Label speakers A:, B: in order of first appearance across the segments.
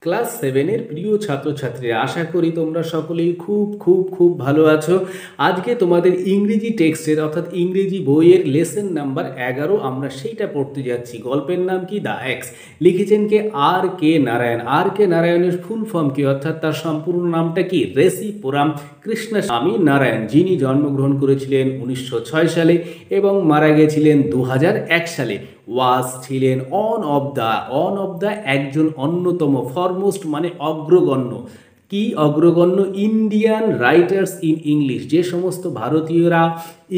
A: Class সেভেনের প্রিয় ছাত্রছাত্রীরা, আশা করি তোমরা সকলেই খুব খুব খুব ভালো আছো। আজকে তোমাদের ইংরেজি টেক্সটের অর্থাৎ ইংরেজি বইয়ের লেসন নাম্বার 11 আমরা সেইটা পড়তে যাচ্ছি। গল্পের নাম কি? The x. লিখেছেন কে? আর কে নারায়ণ। আর কে নারায়ণের ফুল ফর্ম কি অর্থাৎ তার সম্পূর্ণ নামটা কি? রেসিপুরাম কৃষ্ণস্বামী নারায়ণ, যিনি জন্মগ্রহণ করেছিলেন 1906 সালে এবং মারা গেছিলেন 2001 সালে। ওয়াজ ছিলেন অন অফ দ্য একজন অন্যতম, ফরমোস্ট মানে অগ্রগণ্য। কি অগ্রগণ্য? Indian writers in English. যে সমস্ত ভারতীয়রা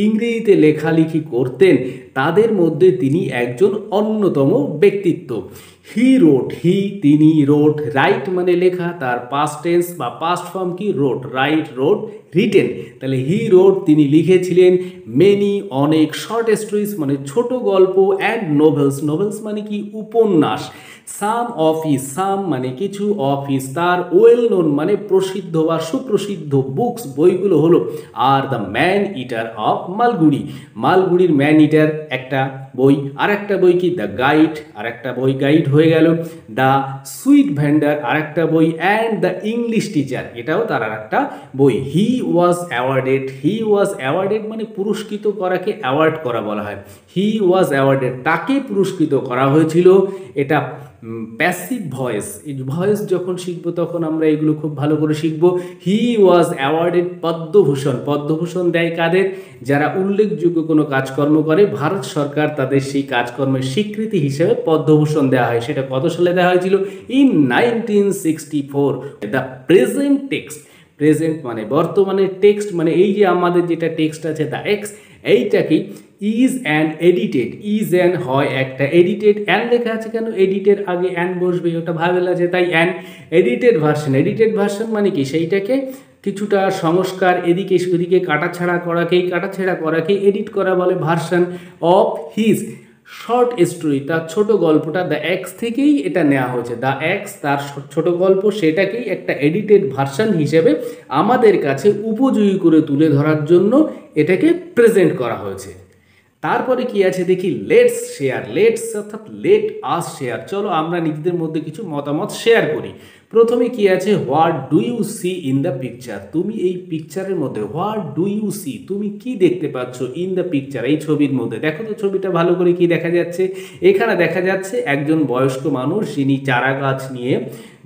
A: ইংরেজিতে লেখালেখি করতেন তাদের মধ্যে তিনি একজন অন্যতম ব্যক্তিত্ব। তিনি রোট, রাইট মানে লেখা, তার পাস্ট টেন্স বা পাস্ট ফর্ম কি? রোট, রাইট, রোট, রিটেন। তাহলে হি রোট তিনি লিখেছিলেন মেনি অনেক, শর্ট স্টোরিজ মানে ছোট গল্প, অ্যান্ড নোভেলস, নোভেলস মানে কি? উপন্যাস। সাম অফ হিজ, সাম মানে কিছু, অফ হিজ তার, ওয়েল নোন মানে প্রসিদ্ধ বা সুপ্রসিদ্ধ, বুকস বইগুলো হলো আর the man eater of Malgudi, মালগুড়ির ম্যান ইটার একটা বই, আর একটা বই কি? দ্য গাইড, আর একটা বই গাইড হয়ে গেল। দ্য সুইট ভেন্ডার আর একটা বই, অ্যান্ড দ্য ইংলিশ টিচার এটাও তার আর একটা বই। হি ওয়াজ অ্যাওয়ার্ডেড মানে পুরস্কৃত করাকে অ্যাওয়ার্ড করা বলা হয়। হি ওয়াজ অ্যাওয়ার্ডেড, তাকে পুরস্কৃত করা হয়েছিল। এটা প্যাসিভ ভয়েস, এই ভয়েস যখন শিখবো তখন আমরা এগুলো খুব ভালো করে শিখবো। হি ওয়াজ অ্যাওয়ার্ডেড পদ্মভূষণ, পদ্মভূষণ দেয় কাদের? যারা উল্লেখযোগ্য কোনো কাজকর্ম করে, ভারত সরকার তাদের সেই কাজকর্মের স্বীকৃতি হিসেবে পদ্মভূষণ দেওয়া হয়। সেটা কত সালে দেওয়া হয়েছিল? In 1964। The present text, present মানে বর্তমানে, টেক্সট মানে এই যে আমাদের যেটা টেক্সট আছে দ্য এক্স, এইটাকে is an edited, is an হয় একটা, এডিটেড অ্যান লেখা আছে কেন? এডিটের আগে অ্যান বসবে, ওটা ভাবেলা যে তাই an edited version. Edited version মানে কি? সেইটাকে কিছুটা সংস্কার এদিকে ওদিকে কাটাছাড়া করাকেই এডিট করা বলে version of his short story, তার ছোট গল্পটা দ্য এক্স থেকেই এটা নেওয়া হয়েছে। দ্য এক্স তার ছোট গল্প, সেটাকেই একটা এডিটেড ভার্সন হিসেবে আমাদের কাছে উপযোগী করে তুলে ধরার জন্য এটাকে প্রেজেন্ট করা হয়েছে। তারপরে কি আছে দেখি? লেটস শেয়ার, লেটস অর্থাৎ লেট আস শেয়ার, চলো আমরা নিজেদের মধ্যে কিছু মতামত শেয়ার করি। প্রথমে কি আছে? What do you see in the picture, তুমি এই পিকচারের মধ্যে হোয়াট ডু ইউ সি, তুমি কি দেখতে পাচ্ছ? ইন দ্য পিকচার, এই ছবির মধ্যে। দেখো তো ছবিটা ভালো করে, কি দেখা যাচ্ছে? এখানে দেখা যাচ্ছে একজন বয়স্ক মানুষ, যিনি চারা গাছ নিয়ে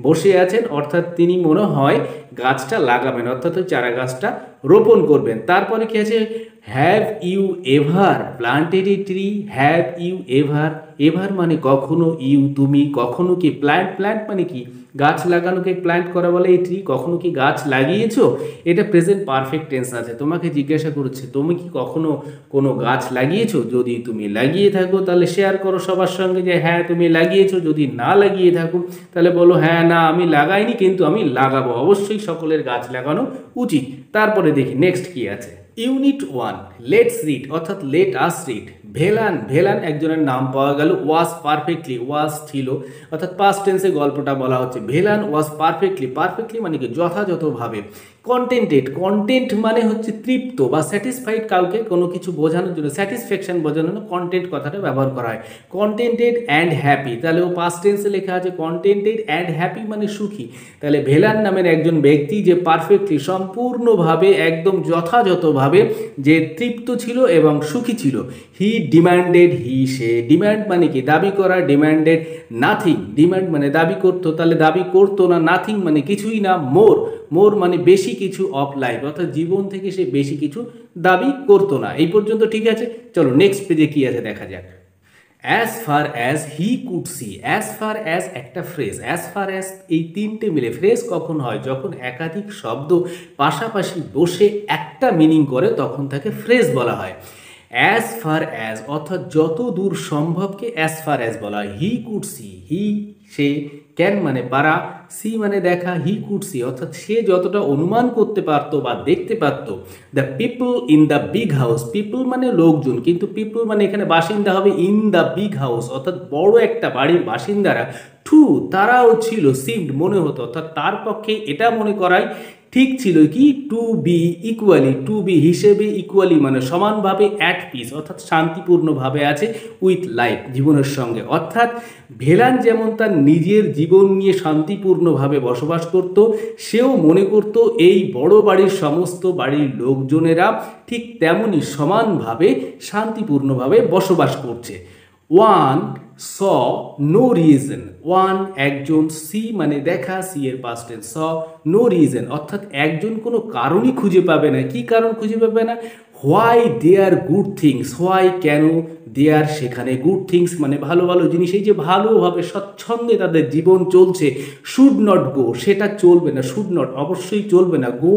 A: বসে আছেন, অর্থাৎ তিনি মনে হয় গাছটা লাগাবেন, অর্থাৎ ওই চারা গাছটা রোপণ করবেন। তারপরে কি আছে? Have you ever planted a tree, have you ever, ever মানে কখনো, ইউ তুমি, কখনো কি? প্ল্যান্ট মানে কি? গাছ লাগানোকে প্ল্যান্ট করা বলে। এই ট্রি, কখনো কি গাছ লাগিয়েছো? এটা প্রেজেন্ট পারফেক্ট টেন্স আছে। তোমাকে জিজ্ঞাসা করছে তুমি কি কখনো কোনো গাছ লাগিয়েছো? যদি তুমি লাগিয়ে থাকো তাহলে শেয়ার করো সবার সঙ্গে যে হ্যাঁ তুমি লাগিয়েছো। যদি না লাগিয়ে থাকো তাহলে বলো হ্যাঁ না আমি লাগাইনি কিন্তু আমি লাগাবো। অবশ্যই সকলের গাছ লাগানো উচিত। তারপরে দেখি নেক্সট কি আছে। ইউনিট 1 লেটস রিড অর্থাৎ লেট আস রিড। ভেলান একজনের নাম পাওয়া গেল। ওয়াজ পারফেক্টলি, ওয়াজ ছিল অর্থাৎ পাস্ট টেন্সে গল্পটা বলা হচ্ছে। ভেলান ওয়াজ পারফেক্টলি মানে কি? যথাযথভাবে। কন্টেন্ট মানে হচ্ছে তৃপ্ত বা স্যাটিসফাইড, কাউকে কোনো কিছু বোঝানোর জন্য, স্যাটিসফ্যাকশন বোঝানোর জন্য কন্টেন্ট কথাটা ব্যবহার করা হয়। কন্টেন্টেড অ্যান্ড হ্যাপি, তাহলে ও পাস্ট টেন্সে লেখা আছে কন্টেন্টেড অ্যান্ড হ্যাপি মানে সুখী। তাহলে ভেলান নামের একজন ব্যক্তি যে পারফেক্টলি সম্পূর্ণভাবে একদম যথাযথভাবে যে তৃপ্ত ছিল এবং সুখী ছিল। হি ডিমান্ডেড, সে, ডিমান্ড মানে কি? দাবি করা। ডিমান্ডেড নাথিং, ডিমান্ড মানে দাবি করতো, তাহলে দাবি করতো না। নাথিং মানে কিছুই না। মোর মানে বেশি কিছু, অফ লাইফ অর্থাৎ জীবন থেকে সে বেশি কিছু দাবি করতো না। এই পর্যন্ত ঠিক আছে। চলো নেক্সট পেজে কি আছে দেখা যাক। As far as he could see, as far as একটা ফ্রেজ, অ্যাজ ফার অ্যাজ এই তিনটে মিলে ফ্রেজ কখন হয়? যখন একাধিক শব্দ পাশাপাশি বসে একটা মিনিং করে তখন তাকে ফ্রেজ বলা হয়। অ্যাজ ফার অ্যাজ অর্থাৎ যত দূর সম্ভবকে অ্যাজ ফার অ্যাজ বলা হয়। হি কুড সি, সে, ক্যান মানে পারা, সি মানে দেখা, হি কুড সি অর্থাৎ সে যতটা অনুমান করতে পারতো বা দেখতে পারতো। The people in the big house, people মানে লোকজন, কিন্তু পিপল মানে এখানে বাসিন্দা হবে। ইন দ্য বিগ হাউস অর্থাৎ বড় একটা বাড়ির বাসিন্দারা, তারাও ছিল, সিমড মনে হতো, অর্থাৎ তার পক্ষে এটা মনে করায় ঠিক ছিল কি to be equally, to be হিসেবে, ইকুয়ালি মানে সমানভাবে, অ্যাট পিস অর্থাৎ শান্তিপূর্ণভাবে আছে, উইথ লাইফ জীবনের সঙ্গে। অর্থাৎ ভেলান যেমন তার নিজের জীবন নিয়ে শান্তিপূর্ণভাবে বসবাস করত, সেও মনে করত এই বড় বাড়ির সমস্ত বাড়ির লোকজনেরা ঠিক তেমনই সমানভাবে শান্তিপূর্ণভাবে বসবাস করছে। ওয়ান স নো রিজন, ওয়ান একজন, সি মানে দেখা, সি এর পাস্ট টেন্স, স নো রিজন অর্থাৎ একজন কোনো কারণই খুঁজে পাবে না। কি কারণ খুঁজে পাবে না? Why there good things, why কেন, দেয়ার সেখানে, গুড থিংস মানে ভালো ভালো জিনিস, এই যে ভালোভাবে স্বচ্ছন্দে তাদের জীবন চলছে, শুড নট গো সেটা চলবে না, শুড নট অবশ্যই চলবে না, গো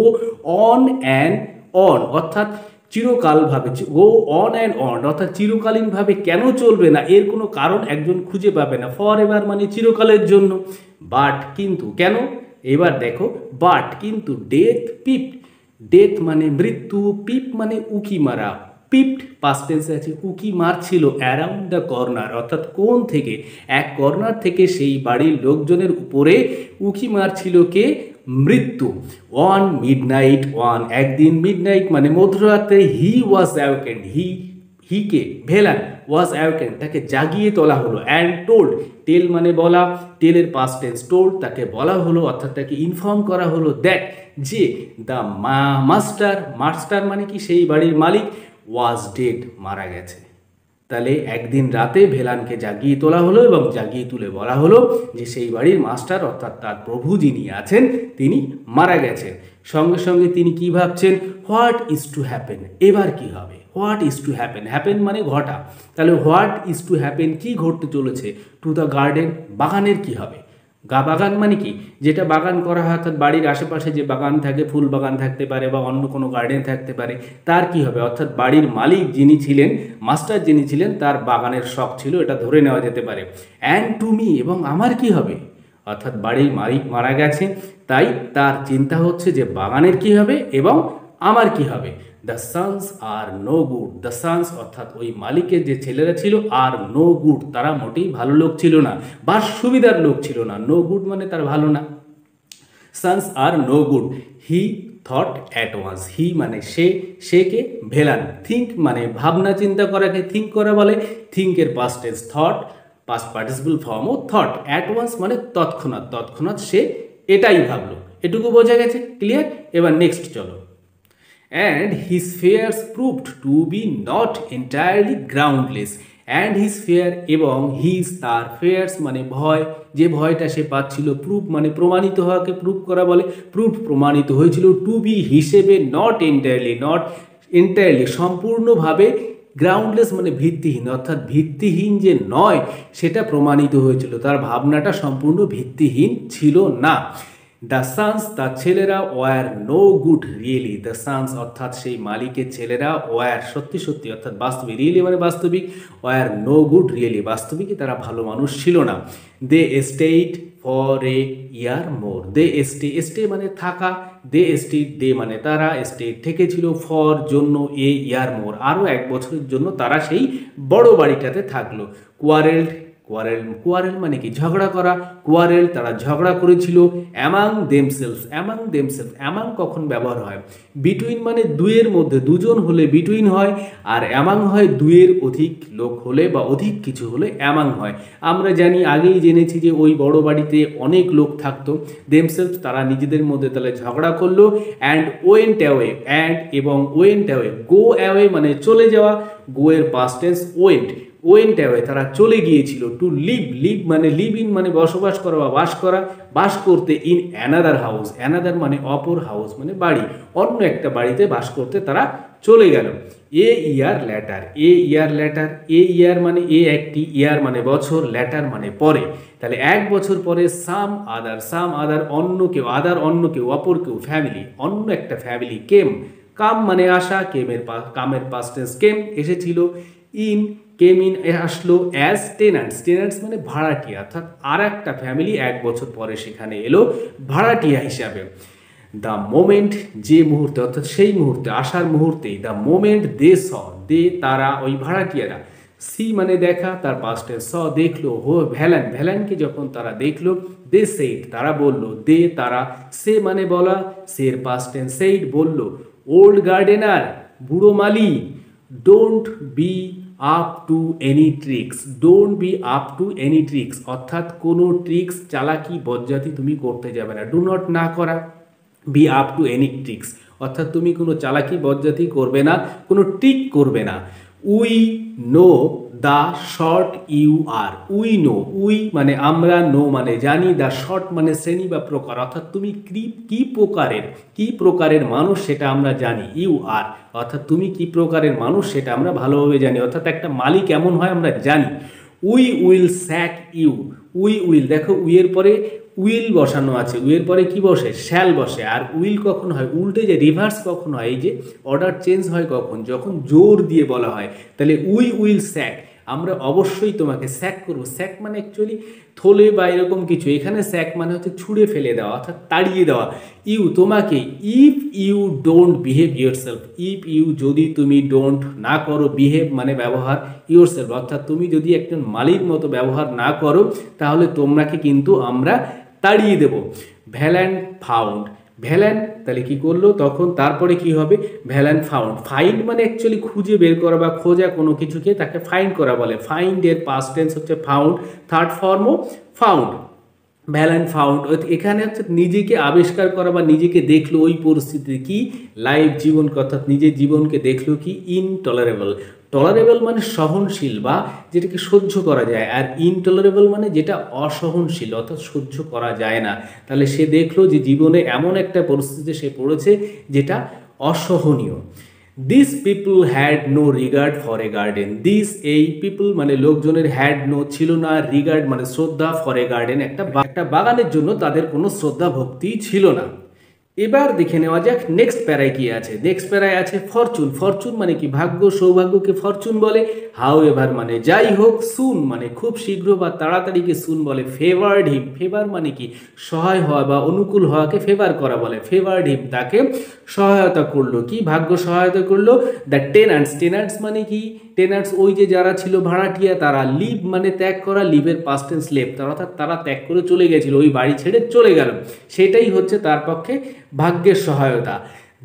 A: অন অ্যান্ড অন অর্থাৎ চিরকালভাবে, গো অন অ্যান্ড অন অর্থাৎ চিরকালীনভাবে কেন চলবে না এর কোনো কারণ একজন খুঁজে পাবে না, ফর এভার মানে চিরকালের জন্য। বাট কিন্তু, কেন? এবার দেখো, বাট কিন্তু, ডেথ পিপ, ডেথ মানে মৃত্যু, পিপ মানে উকি মারা, পিপড পাস্ট টেন্সে আছে, উকি মারছিল অ্যারাউন্ড দ্য কর্নার অর্থাৎ কোণ থেকে, এক কর্নার থেকে সেই বাড়ির লোকজনের উপরে উকি মারছিল কে? মৃত্যু। ওয়ান মিডনাইট, ওয়ান একদিন, মিডনাইট মানে মধ্যরাত্রে, হি ওয়াজ অ্যাওয়েকেন্ড, হিকে ভেলান ওয়াজ অ্যাওয়েকেন্ড তাকে জাগিয়ে তোলা হলো, অ্যান্ড টোল্ড, টেল মানে বলা, টেলের পাস্ট টেন্স টোল্ড তাকে বলা হলো অর্থাৎ তাকে ইনফর্ম করা হলো দ্যাট যে দ্য মাস্টার, মাস্টার মানে কি সেই বাড়ির মালিক, ওয়াজ ডেড মারা গেছে। তাহলে একদিন রাতে ভেলানকে জাগিয়ে তোলা হলো এবং জাগিয়ে তুলে বলা হলো যে সেই বাড়ির মাস্টার অর্থাৎ তার প্রভু যিনি আছেন তিনি মারা গেছেন। সঙ্গে সঙ্গে তিনি কি ভাবছেন? হোয়াট ইজ টু হ্যাপেন, এবার কি হবে? What is to happen, happen মানে ঘটা, তাহলে হোয়াট ইজ টু হ্যাপেন কি ঘটতে চলেছে? টু দ্য গার্ডেন, বাগানের কি হবে? বাগান মানে কি? যেটা বাগান করা হয় অর্থাৎ বাড়ির আশেপাশে যে বাগান থাকে, ফুল বাগান থাকতে পারে বা অন্য কোনো গার্ডেন থাকতে পারে, তার কি হবে? অর্থাৎ বাড়ির মালিক যিনি ছিলেন, মাস্টার যিনি ছিলেন, তার বাগানের শখ ছিল, এটা ধরে নেওয়া যেতে পারে। অ্যান্ড টু মি, এবং আমার কি হবে? অর্থাৎ বাড়ির মালিক মারা গেছে, তাই তার চিন্তা হচ্ছে যে বাগানের কি হবে এবং আমার কি হবে। The sons are no good, the sons অর্থাৎ ওই মালিকের যে ছেলেরা ছিল, আর নো গুড তারা মোটেই ভালো লোক ছিল না বা সুবিধার লোক ছিল না, নো গুড মানে তার ভালো না, sons are no good. He thought at once, he মানে সে, সে কে? ভেলান। থিঙ্ক মানে ভাবনা চিন্তা করাকে থিঙ্ক করা বলে, থিঙ্কের past tense thought, past participle ফর্মও থট, অ্যাট ওয়ান্স মানে তৎক্ষণাৎ, তৎক্ষণাৎ সে এটাই ভাবলো। এটুকু বোঝা গেছে? ক্লিয়ার? এবার নেক্সট চলো। And his fears proved to be not entirely groundless, and his fear এবং his তার, fears মানে ভয়, যে ভয়টা সে পাচ্ছিল, প্রুভ মানে প্রমাণিত হওয়াকে প্রুভ করা বলে, প্রুভ প্রমাণিত হয়েছিল, টু বি হিসেবে, নট এন্টায়ারলি, নট এন্টায়ারলি সম্পূর্ণভাবে, গ্রাউন্ডলেস মানে ভিত্তিহীন অর্থাৎ ভিত্তিহীন যে নয় সেটা প্রমাণিত হয়েছিল, তার ভাবনাটা সম্পূর্ণ ভিত্তিহীন ছিল না। দ্য সানস তার ছেলেরা, were no good really, the sons অর্থাৎ সেই মালিকের ছেলেরা, ওয়ার সত্যি সত্যি অর্থাৎ বাস্তবিক, রিয়েলি মানে বাস্তবিক, ওয়ার নো গুড রিয়েলি বাস্তবিকই তারা ভালো মানুষ ছিল না। They stayed for a year more, they stay মানে থাকা, দে স্টেইড, দে মানে তারা, স্টেইড থেকেছিল, ফর জন্য, এ ইয়ার মোর আরও এক বছরের জন্য তারা সেই বড় বাড়িটাতে থাকলো। কোয়ারেল্ড, কোয়ারেল মানে কি? ঝগড়া করা, কোয়ারেল তারা ঝগড়া করেছিল, অ্যামাং দেমসেলস, অ্যামাং কখন ব্যবহার হয়? বিটুইন মানে দুয়ের মধ্যে, দুজন হলে বিটুইন হয়, আর অ্যামাং হয় দুয়ের অধিক লোক হলে বা অধিক কিছু হলে অ্যামাং হয়। আমরা জানি, আগেই জেনেছি যে ওই বড় বাড়িতে অনেক লোক থাকতো, দেমসেলস তারা নিজেদের মধ্যে তাহলে ঝগড়া করলো, অ্যান্ড ওয়েন্ট অ্যাওয়ে, অ্যান্ড এবং ওয়েন্ট অ্যাওয়ে, গো অ্যাওয়ে মানে চলে যাওয়া, গো এর past tense went, went away তারা চলে গিয়েছিল, টু লিভ, লিভ মানে লিভ ইন মানে বসবাস করা বা বাস করা, বাস করতে, ইন অ্যানাদার হাউস, অ্যানাদার মানে অপর, হাউস মানে বাড়ি, অন্য একটা বাড়িতে বাস করতে তারা চলে গেল। এ ইয়ার ল্যাটার, এ ইয়ার ল্যাটার, এ ইয়ার মানে এ একটি, ইয়ার মানে বছর, ল্যাটার মানে পরে, তাহলে এক বছর পরে, সাম আদার অন্য কেউ, আদার অন্য কেউ, অপর কেউ, ফ্যামিলি অন্য একটা ফ্যামিলি, কেম কাম মানে আসা, কামের পাস্ট টেন্স কেম এসেছিল, ইন কেম ইন আসলো, অ্যাজ টেনান্টস, টেনান্টস মানে ভাড়াটিয়া অর্থাৎ আর একটা ফ্যামিলি এক বছর পরে সেখানে এলো ভাড়াটিয়া হিসাবে। দ্য মোমেন্ট যে মুহূর্তে অর্থাৎ সেই মুহূর্তে, আসার মুহূর্তেই, দ্য মোমেন্ট দে স, দে তারা ওই ভাড়াটিয়ারা, সি মানে দেখা, তার পাস্ট টেন্স স দেখলো, হো ভ্যালান, ভ্যালানকে যখন তারা দেখলো, দে সেইড তারা বলল, দে তারা, সে মানে বলা, সের পাস্ট টেন্স সেইড বলল, ওল্ড গার্ডেনার বুড়ো মালি, don't be up to any tricks, don't be up to any tricks অর্থাৎ কোনো ট্রিক্স চালাকি বজ্জাতি তুমি করতে যাবে না, ডু নট না করা, be up to any tricks অর্থাৎ তুমি কোনো চালাকি বজ্জাতি করবে না, কোনো ট্রিক করবে না। We know the sort you are, we know, we মানে আমরা, নো মানে জানি, দ্য শর্ট মানে শ্রেণী বা প্রকার অর্থাৎ তুমি কি প্রকারের মানুষ সেটা আমরা জানি, ইউ আর অর্থাৎ তুমি কি প্রকারের মানুষ সেটা আমরা ভালোভাবে জানি, অর্থাৎ একটা মালিক কেমন হয় আমরা জানি। We will sack you, we will দেখো উইয়ের পরে উইল বসানো আছে, উইয়ের পরে কি বসে, শ্যাল বসে। আর উইল কখন হয়, উল্টে যে রিভার্স কখন হয়, এই যে অর্ডার চেঞ্জ হয় কখন, যখন জোর দিয়ে বলা হয়। তাহলে উই উইল স্যাক, আমরা অবশ্যই তোমাকে স্যাক করবো। স্যাক মানে অ্যাকচুয়ালি থলে বা এরকম কিছু, এখানে স্যাক মানে হচ্ছে ছুঁড়ে ফেলে দেওয়া অর্থাৎ তাড়িয়ে দেওয়া। ইউ তোমাকে, if you don't behave yourself, if you যদি তুমি ডোন্ট না করো, বিহেভ মানে ব্যবহার, ইয়োরসেলফ অর্থাৎ তুমি যদি একজন মালিক মতো ব্যবহার না করো তাহলে তোমাকে কিন্তু আমরা তাড়িয়ে দেব। ভ্যালান ফাউন্ড, ভ্যালান তাহলে কি করলো তখন, তারপরে কি হবে, ভ্যালান ফাউন্ড, ফাইন্ড মানে অ্যাকচুয়ালি খুঁজে বের করা বা খোঁজা কোনো কিছুকে তাকে ফাইন্ড করা বলে, ফাইন্ড এর পাস্ট টেন্স হচ্ছে ফাউন্ড, থার্ড ফর্মও ফাউন্ড। ভ্যালান ফাউন্ড এখানে হচ্ছে নিজেকে আবিষ্কার করা বা নিজেকে দেখলো ওই পরিস্থিতিতে, কি লাইভ জীবন অর্থাৎ নিজের জীবনকে দেখলো কি ইনটলারেবল, টলারেবল মানে সহনশীল বা যেটাকে সহ্য করা যায়, আর ইনটলারেবল মানে যেটা অসহনশীল অর্থাৎ সহ্য করা যায় না। তাহলে সে দেখলো যে জীবনে এমন একটা পরিস্থিতিতে সে পড়েছে যেটা অসহনীয়। This people had no regard for a garden, this এই পিপল মানে লোকজনের, হ্যাড নো ছিল না, রিগার্ড মানে শ্রদ্ধা, ফর এ গার্ডেন একটা বাগানের জন্য তাদের কোনো শ্রদ্ধা ভক্তি ছিল না। এবার দেখে নেওয়া যাক নেক্সট প্যারায় কি আছে। নেক্সট প্যারায় আছে ফরচুন, ফরচুন মানে কি ভাগ্য, সৌভাগ্যকে ফরচুন বলে। হাউ এভার মানে যাই হোক, সুন মানে খুব শীঘ্র বা তাড়াতাড়িকে সুন বলে। ফেভার্ড হিম, ফেভার মানে কি সহায় হওয়া বা অনুকূল হওয়াকে ফেভার করা বলে। ফেভার্ড হিম তাকে সহায়তা করলো, কি ভাগ্য সহায়তা করলো। দ্য টেনান্টস, টেনান্টস মানে কি, টেনান্টস ওই যে যারা ছিল ভাড়াটিয়া তারা। লিভ মানে ত্যাগ করা, লিভের পাস্ট টেন্স লেফট অর্থাৎ তারা ত্যাগ করে চলে গেছিল, ওই বাড়ি ছেড়ে চলে গেল, সেটাই হচ্ছে তার পক্ষে ভাগ্যের সহায়তা।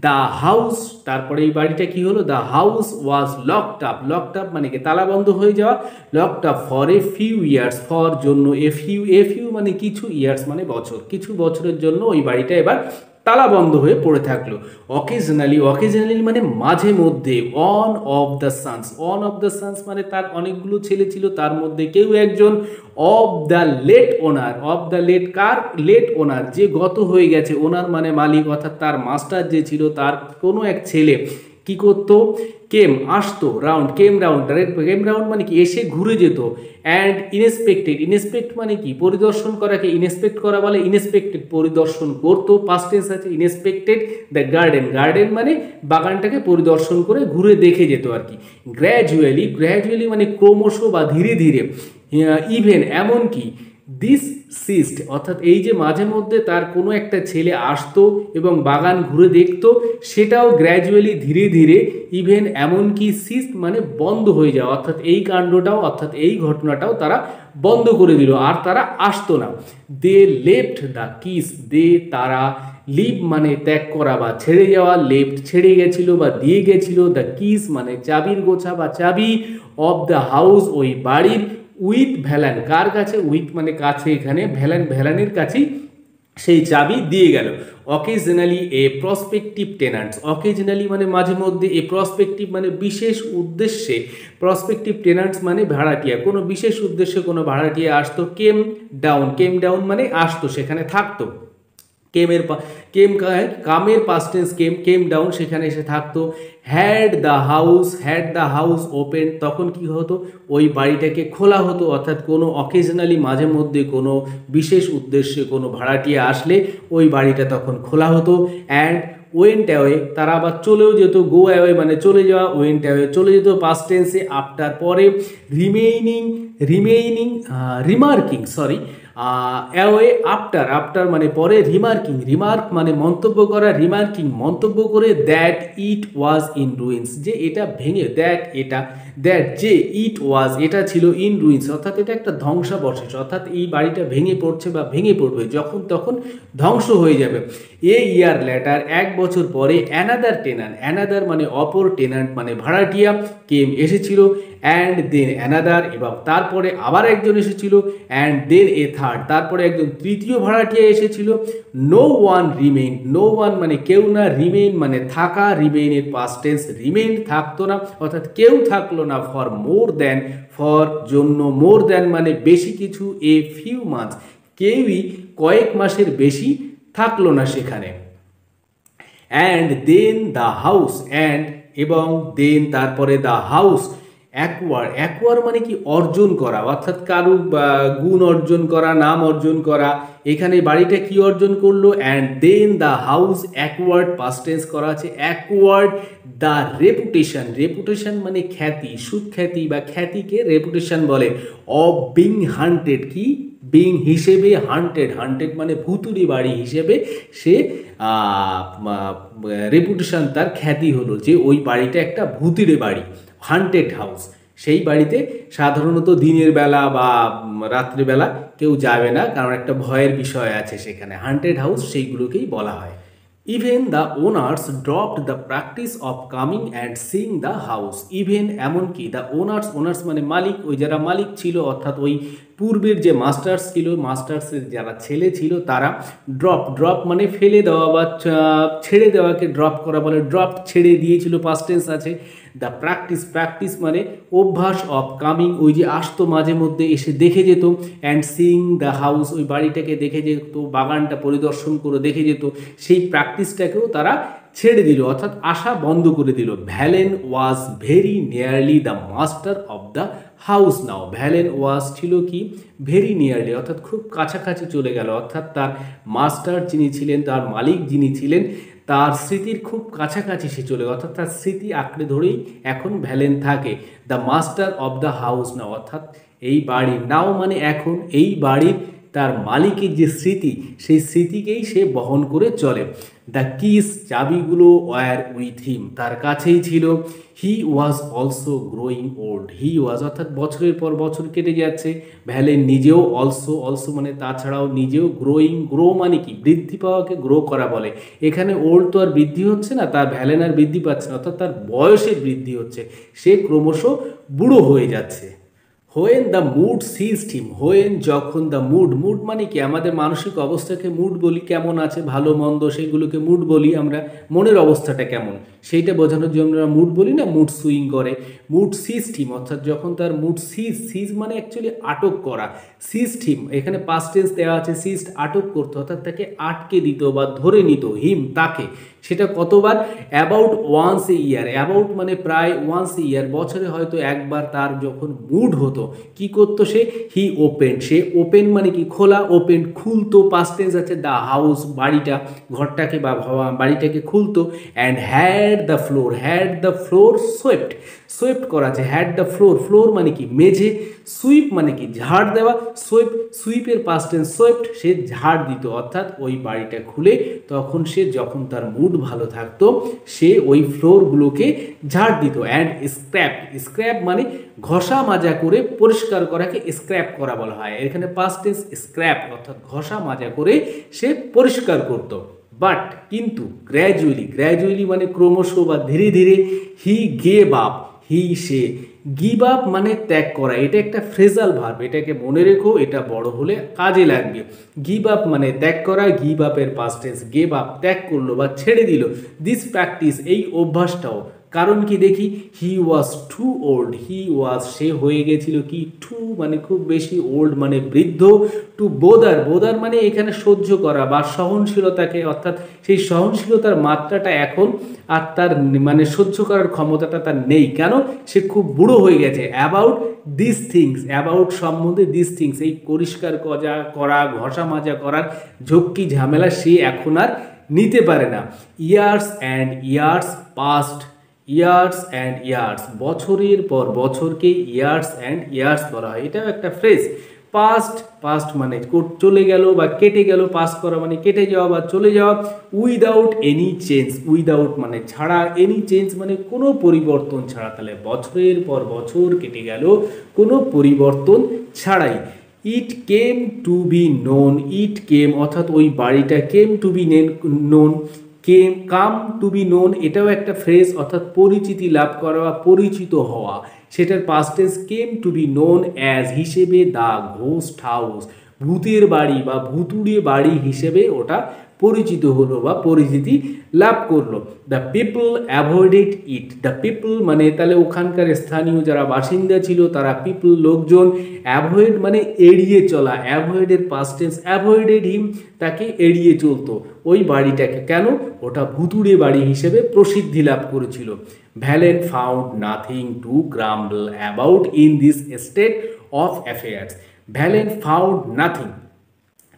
A: দ্য হাউস তারপরে এই বাড়িটা কি হলো, the house was locked up, locked up মানে কি তালাবন্ধ হয়ে যাওয়া, locked up for a few years, for জন্য, এ ফিউ মানে কিছু, ইয়ার্স মানে বছর, কিছু বছরের জন্য ওই বাড়িটা এবার তালা বন্ধ হয়ে পড়ে থাকলো। অকেজনালি, অকেজনালি মানে মাঝে মধ্যে। One of the sons, one of the sons মানে তার অনেকগুলো ছেলে ছিল, তার মধ্যে কেউ একজন। Of the late owner, of the late কার, লেট ওনার যে গত হয়ে গেছে, ওনার মানে মালিক অর্থাৎ তার মাস্টার যে ছিল তার কোনো এক ছেলে কি করতো, কেম আসতো, রাউন্ড কেম রাউন্ড, কেম রাউন্ড মানে কি এসে ঘুরে যেত। অ্যান্ড ইনস্পেক্টেড, ইনস্পেক্ট মানে কি পরিদর্শন করাকে ইনস্পেক্ট করা বলে, ইনস্পেক্টেড পরিদর্শন করতো, পাস্ট টেন্স আছে ইনস্পেক্টেড। দ্য গার্ডেন, গার্ডেন মানে বাগানটাকে পরিদর্শন করে ঘুরে দেখে যেত আর কি। গ্র্যাজুয়ালি, গ্র্যাজুয়ালি মানে ক্রমশ বা ধীরে ধীরে। ইভেন এমনকি। দিস সিস্ট অর্থাৎ এই যে মাঝে মধ্যে তার কোনো একটা ছেলে আসতো এবং বাগান ঘুরে দেখতো, সেটাও গ্র্যাজুয়ালি ধীরে ধীরে। ইভেন এমনকি সিস্ট মানে বন্ধ হয়ে যাওয়া অর্থাৎ এই কাণ্ডটাও অর্থাৎ এই ঘটনাটাও তারা বন্ধ করে দিল, আর তারা আসতো না। দে লেফট দ্য কিস, দে তারা, লিভ মানে ত্যাগ করা বা ছেড়ে যাওয়া, লেফট ছেড়ে গেছিল বা দিয়ে গেছিল, দ্য কিস মানে চাবির গোছা বা চাবি, অফ দ্য হাউস ওই বাড়ির, উইথ ভ্যালান কার কাছে, উইথ মানে কাছে, এখানে ভ্যালান ভ্যালানের কাছেই সেই চাবি দিয়ে গেল। অকেজনালি এ প্রসপেক্টিভ টেনান্টস, অকেজনালি মানে মাঝে মধ্যে, এ প্রসপেক্টিভ মানে বিশেষ উদ্দেশ্যে, প্রসপেক্টিভ টেনান্টস মানে ভাড়াটিয়া, কোনো বিশেষ উদ্দেশ্যে কোনো ভাড়াটিয়া আসতো। কেম ডাউন, কেম ডাউন মানে আসতো সেখানে থাকতো। কেমের কামের পাস্ট টেন্স কেম, কেম ডাউন সেখানে এসে থাকতো। হ্যাড দ্য হাউস ওপেন তখন কি হতো, ওই বাড়িটাকে খোলা হতো অর্থাৎ কোনো অকেজনালি মাঝে মধ্যে কোনো বিশেষ উদ্দেশ্যে কোনো ভাড়াটিয়া আসলে ওই বাড়িটা তখন খোলা হতো। অ্যান্ড ওয়েন্ট অ্যাওয়ে তারা আবার চলেও যেত, গো অ্যাওয়ে মানে চলে যাওয়া, ওয়েন্ট অ্যাওয়ে চলে যেত পাস্ট টেন্সে। আফটার পরে, রিমার্কিং অ্যাওয়ে আফটার, আফটার মানে পরে, রিমার্কিং, রিমার্ক মানে মন্তব্য করা, রিমার্কিং মন্তব্য করে, that it was in ruins যে এটা ভেঙে, দ্যাট এটা, দ্যাট যে, ইট ওয়াজ এটা ছিল, ইন রুইন্স অর্থাৎ এটা একটা ধ্বংসাবশেষ, অর্থাৎ এই বাড়িটা ভেঙে পড়ছে বা ভেঙে পড়বে, যখন তখন ধ্বংস হয়ে যাবে। এ ইয়ার লেটার এক বছর পরে, অ্যানাদার টেনান্ট, অ্যানাদার মানে অপর, টেনান্ট মানে ভাড়াটিয়া, কেম এসেছিল, অ্যান্ড দেন অ্যানাদার এবং তারপরে আবার একজন এসেছিল, অ্যান্ড দেন এ থার্ড তারপরে একজন তৃতীয় ভাড়াটিয়া এসেছিল। No one remain, no one মানে কেউ না, রিমেইন মানে থাকা, রিমেইনের পাস্ট টেন্স, রিমেইন থাকতো না অর্থাৎ কেউ থাকলো না, ফর মোর দ্যান, ফর জন্য, মোর দ্যান মানে বেশি কিছু, এ ফিউ মান্থস কেউই কয়েক মাসের বেশি থাকলো না সেখানে। And then the house, and এবং দেন তারপরে দ্য হাউস, অ্যাকোয়ার, অ্যাকোয়ার মানে কি অর্জন করা অর্থাৎ কারু গুণ অর্জন করা, নাম অর্জন করা, এখানে বাড়িটা কি অর্জন করলো, and then the house acquired, past tense করা আছে, অ্যাকোয়ার্ড দ্য রেপুটেশন, রেপুটেশন মানে খ্যাতি, সুখ্যাতি বা খ্যাতিকে রেপুটেশন বলে, অফ বিং হান্টেড, কি বিং হিসেবে, হান্টেড, হান্টেড মানে ভুতুড়ি বাড়ি হিসেবে সে রেপুটেশন তার খ্যাতি হলো যে ওই বাড়িটা একটা ভুতুড়ে বাড়ি, হান্টেড হাউস। সেই বাড়িতে সাধারণত দিনের বেলা বা রাত্রিবেলা কেউ যাবে না, কারণ একটা ভয়ের বিষয় আছে সেখানে, হান্টেড হাউস সেইগুলোকেই বলা হয়। Even the owners dropped the practice of coming and sing the house, even এমনকি, দ্য ওনার্স, ওনার্স মানে মালিক, ওই যারা মালিক ছিল অর্থাৎ ওই পূর্বের যে মাস্টার্স ছিল, মাস্টার্সের যারা ছেলে ছিল তারা, ড্রপ, ড্রপ মানে ফেলে দেওয়া বা ছেড়ে দেওয়াকে ড্রপ করা বলে, ড্রপ ছেড়ে দিয়েছিল, পাস্ট টেন্স আছে। দ্য প্র্যাকটিস, প্র্যাকটিস মানে অভ্যাস, অফ কামিং ওই যে আসতো মাঝে মধ্যে এসে দেখে যেত, অ্যান্ড সিং দ্য হাউস ওই বাড়িটাকে দেখে যেত, বাগানটা পরিদর্শন করে দেখে যেত, সেই প্র্যাকটিসটাকেও তারা ছেড়ে দিল অর্থাৎ আসা বন্ধ করে দিল। Velan was very nearly the master of the house now, Velan was ছিল কি ভেরি নিয়ারলি অর্থাৎ খুব কাছাকাছি চলে গেল, অর্থাৎ তার মাস্টার যিনি ছিলেন, তার মালিক যিনি ছিলেন, তার স্মৃতির খুব কাছাকাছি সে চলে, অর্থাৎ তার স্মৃতি আঁকড়ে ধরেই এখন ভ্যালেন থাকে। The master of the house নাও অর্থাৎ এই বাড়ির, নাও মানে এখন, এই বাড়ির তার মালিকের যে স্মৃতি সেই স্মৃতিকেই সে বহন করে চলে। দ্য কিস চাবিগুলো ওয়ার উইথ হিম তার কাছেই ছিল। He was also growing old, he was অর্থাৎ বছরের পর বছর কেটে যাচ্ছে, ভ্যালেন নিজেও, অলসো, অলসো মানে তাছাড়াও নিজেও, গ্রোয়িং, গ্রো মানে কি বৃদ্ধি পাওয়াকে গ্রো করা বলে, এখানে ওল্ড তো আর বৃদ্ধি হচ্ছে না, তার ভ্যালেন আর বৃদ্ধি পাচ্ছে না অর্থাৎ তার বয়সের বৃদ্ধি হচ্ছে, সে ক্রমশ বুড়ো হয়ে যাচ্ছে। When the mood seized him, when যখন, দ্য মুড, মুড মানে কি আমাদের মানসিক অবস্থাকে মুড বলি, কেমন আছে ভালো মন্দ সেগুলোকে মুড বলি আমরা, মনের অবস্থাটা কেমন সেইটা বোঝানোর জন্য আমরা মুড বলি না, মুড সুইং করে। মুড সিজড হিম অর্থাৎ যখন তার মুড, সিজ, সিজ মানে অ্যাকচুয়ালি আটক করা, সিজড হিম এখানে পাস্ট টেন্স দেওয়া আছে, সিজড আটক করতো অর্থাৎ তাকে আটকে দিত বা ধরে নিত, হিম তাকে, সেটা কতবার, about once a year, about মানে প্রায়, ওয়ান্স এ ইয়ার বছরে হয়তো একবার তার যখন মুড হতো কি করতো সে, হি ওপেন, সে ওপেন মানে কি খোলা, ওপেন খুলতো, পাস্ট টেন্স আছে, দ্য হাউস বাড়িটা, ঘরটাকে বা বাড়িটাকে খুলতো, and had the floor, had the floor swept, swept করা আছে, হ্যাড দ্য ফ্লোর, ফ্লোর মানে কি মেঝে, সুইপ মানে কি ঝাড় দেওয়া, সোয়েপ, সুইপের পাস্ট টেন্স সোয়েপ্ট, সে ঝাড় দিত অর্থাৎ ওই বাড়িটা খুলে তখন সে যখন তার মুড ভালো থাকতো সে ওই ফ্লোরগুলোকে ঝাড় দিত। অ্যান্ড স্ক্র্যাপ, স্ক্র্যাপ মানে ঘষা মাজা করে পরিষ্কার করাকে স্ক্র্যাপ করা বলা হয়, এখানে পাস্ট টেন্স স্ক্র্যাপ অর্থাৎ ঘষা মাজা করে সে পরিষ্কার করত। বাট কিন্তু, গ্র্যাজুয়ালি, গ্র্যাজুয়ালি মানে ক্রমশ বা ধীরে ধীরে, he gave up, he say, give up মানে ত্যাগ করা, এটা একটা ফ্রেজাল ভার্ব, এটাকে মনে রেখো, এটা বড় হলে কাজে লাগবে। গিভ আপ মানে ত্যাগ করা, গিভ আপের পাস্ট টেন্স, গেভ আপ ত্যাগ করলো বা ছেড়ে দিল। দিস প্র্যাকটিস এই অভ্যাসটাও, কারণ কি দেখি, হি ওয়াজ টু ওল্ড, হি ওয়াজ সে হয়ে গেছিল কি, টু মানে খুব বেশি, ওল্ড মানে বৃদ্ধ, টু বোদার, বোদার মানে এখানে সহ্য করা বা সহনশীলতাকে, অর্থাৎ সেই সহনশীলতার মাত্রাটা এখন আর তার মানে সহ্য করার ক্ষমতাটা তার নেই, কেন, সে খুব বুড়ো হয়ে গেছে। অ্যাবাউট দিস থিংস, অ্যাবাউট সম্বন্ধে, দিস থিংস এই পরিষ্কার করা ঘষা মাজা করার ঝক্কি ঝামেলা সে এখন আর নিতে পারে না। Years and years past, years and years বছরের পর বছরকে ইয়ার্স অ্যান্ড ইয়ার্স বলা হয়, এটাও একটা ফ্রেজ। পাস্ট মানে চলে গেল বা কেটে গেল, পাস করা মানে কেটে যাওয়া বা চলে যাওয়া। উইদাউট এনি চেঞ্জ, উইদাউট মানে ছাড়া, এনি চেঞ্জ মানে কোনো পরিবর্তন ছাড়া। তাহলে বছরের পর বছর কেটে গেল কোনো পরিবর্তন ছাড়াই। It came to be known, it came অর্থাৎ ওই বাড়িটা, came to be known, come to be known এটাও একটা ফ্রেজ, অর্থাৎ পরিচিতি লাভ করা বা পরিচিত হওয়া। সেটার past tense came to be known as হিসেবে দ্য ঘোস্ট হাউস, ভূতের বাড়ি বা ভুতুড়ে বাড়ি হিসেবে ওটা পরিচিত হলো বা পরিচিতি লাভ করলো। The people avoided it, the people মানে তাহলে ওখানকার স্থানীয় যারা বাসিন্দা ছিল তারা, পিপল লোকজন, অ্যাভয়েড মানে এড়িয়ে চলা, অ্যাভয়েডের পাস্ট টেন্স অ্যাভয়েডেড হিম, তাকে এড়িয়ে চলতো ওই বাড়িটাকে। কেন? ওটা ভুতুড়ে বাড়ি হিসেবে প্রসিদ্ধি লাভ করেছিল। Velan found nothing to grumble about in this state of affairs. Velan found nothing,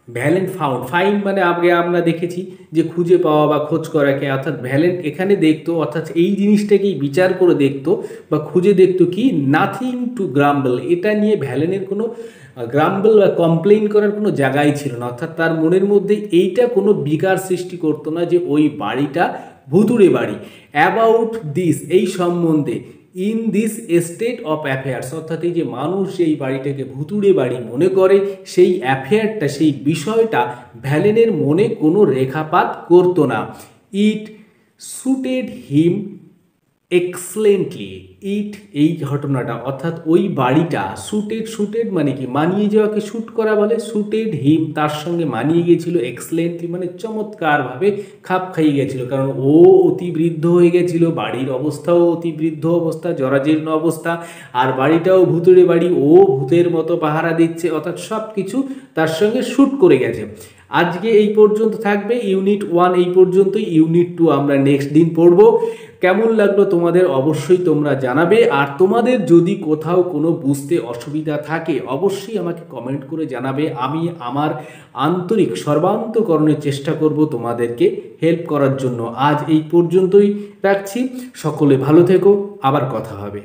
A: Velan found, find মানে আগে আমরা দেখেছি যে খুঁজে পাওয়া বা খোঁজ করাকে, অর্থাৎ ভ্যালেন্ট এখানে দেখতো, অর্থাৎ এই জিনিসটাকেই বিচার করে দেখতো বা খুঁজে দেখতো কি, নাথিং টু গ্রাম্বল, এটা নিয়ে ভ্যালেনের কোনো গ্রাম্বল বা কমপ্লেইন করার কোনো জায়গাই ছিল না। অর্থাৎ তার মনের মধ্যে এইটা কোনো বিকার সৃষ্টি করতো না যে ওই বাড়িটা ভুতুড়ে বাড়ি। অ্যাবাউট দিস এই সম্বন্ধে, in this state of affairs অর্থাৎ এই যে মানুষ এই বাড়িটাকে ভুতুড়ে বাড়ি মনে করে, সেই অ্যাফেয়ারটা, সেই বিষয়টা ভ্যালেনের মনে কোনো রেখাপাত করতো না। ইট সুটেড হিম এক্সেলেন্টলি, ইট এই ঘটনাটা অর্থাৎ ওই বাড়িটা, সুটেড মানে কি, মানিয়ে যাওয়াকে শ্যুট করা বলে, সুটেড হিম তার সঙ্গে মানিয়ে গিয়েছিল, এক্সেলেন্টলি মানে চমৎকারভাবে খাপ খাইয়ে গেছিল। কারণ ও অতি বৃদ্ধ হয়ে গেছিল, বাড়ির অবস্থাও অতি বৃদ্ধ অবস্থা, জরাজীর্ণ অবস্থা, আর বাড়িটাও ভুতুড়ে বাড়ি, ও ভূতের মতো পাহারা দিচ্ছে, অর্থাৎ সব কিছু তার সঙ্গে শ্যুট করে গেছে। আজকে এই পর্যন্ত থাকবে, ইউনিট 1 এই পর্যন্তই। ইউনিট 2 আমরা নেক্সট দিন পড়ব। কেমন লাগলো তোমাদের অবশ্যই তোমরা জানাবে, আর তোমাদের যদি কোথাও কোনো বুঝতে অসুবিধা থাকে অবশ্যই আমাকে কমেন্ট করে জানাবে। আমি আমার আন্তরিক সর্বান্তকরণের চেষ্টা করব তোমাদেরকে হেল্প করার জন্য। আজ এই পর্যন্তই রাখছি, সকলে ভালো থেকো, আবার কথা হবে।